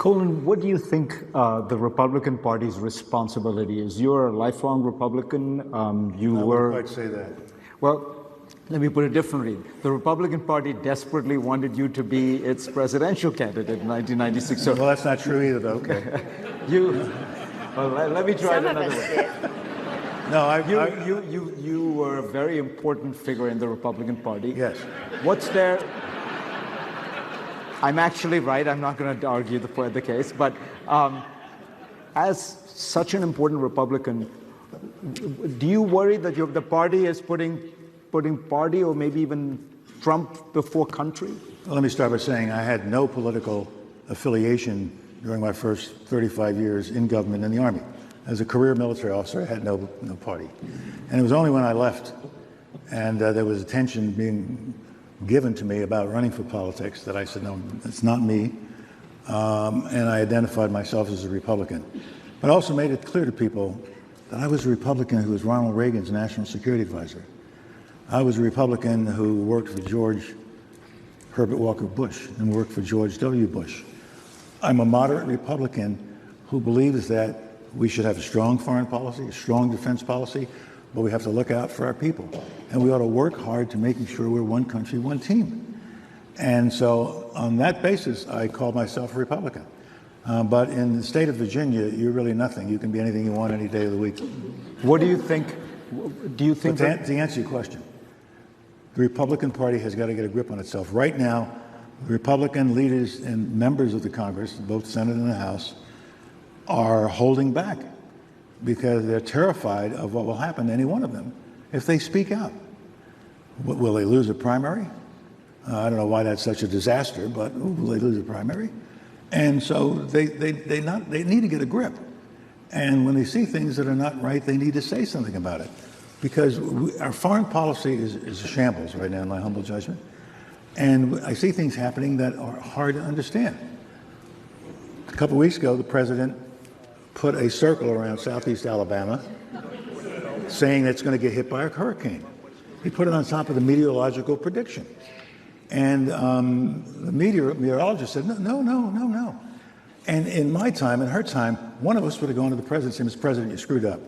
Colin, what do you think the Republican Party's responsibility is? You're a lifelong Republican. I wouldn't quite say that. Well, let me put it differently. The Republican Party desperately wanted you to be its presidential candidate in 1996. So, well, that's not true either, though. Okay. Let me try it another way. No, you were a very important figure in the Republican Party. Yes. What's there? I'm actually right. I'm not going to argue the case. But as such an important Republican, do you worry that the party is putting party or maybe even Trump before country? Well, let me start by saying I had no political affiliation during my first 35 years in government in the Army. As a career military officer, I had no party. And it was only when I left and there was attention being given to me about running for politics that I said, no, it's not me. And I identified myself as a Republican. But I also made it clear to people that I was a Republican who was Ronald Reagan's national security advisor. I was a Republican who worked for George Herbert Walker Bush and worked for George W. Bush. I'm a moderate Republican who believes that we should have a strong foreign policy, a strong defense policy, but we have to look out for our people. And we ought to work hard to making sure we're one country, one team. And so on that basis, I call myself a Republican. But in the state of Virginia, you're really nothing. You can be anything you want any day of the week. What do you think? Do you think to answer your question, the Republican Party has got to get a grip on itself. Right now, Republican leaders and members of the Congress, both Senate and the House, are holding back because they're terrified of what will happen to any one of them if they speak out. Will they lose a primary? I don't know why that's such a disaster, but will they lose a primary? And so they need to get a grip. And when they see things that are not right, they need to say something about it. Because our foreign policy is a shambles right now, in my humble judgment. And I see things happening that are hard to understand. A couple of weeks ago, the president put a circle around southeast Alabama saying that it's going to get hit by a hurricane. He put it on top of the meteorological prediction. And the meteorologist said, no. And in my time, in her time, one of us would have gone to the president and said, Mr. President, you screwed up.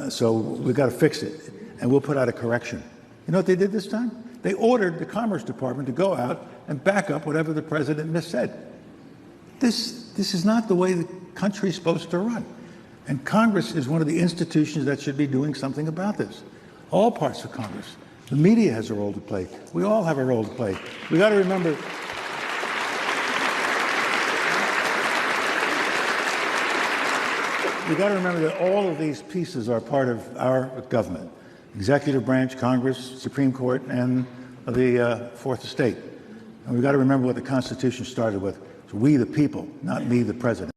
So we've got to fix it, and we'll put out a correction. You know what they did this time? They ordered the Commerce Department to go out and back up whatever the president missaid. This is not the way the country is supposed to run. And Congress is one of the institutions that should be doing something about this. All parts of Congress. The media has a role to play. We all have a role to play. We got to remember. We got to remember that all of these pieces are part of our government: executive branch, Congress, Supreme Court, and the Fourth Estate. And we've got to remember what the Constitution started with. It's we the people, not me the president.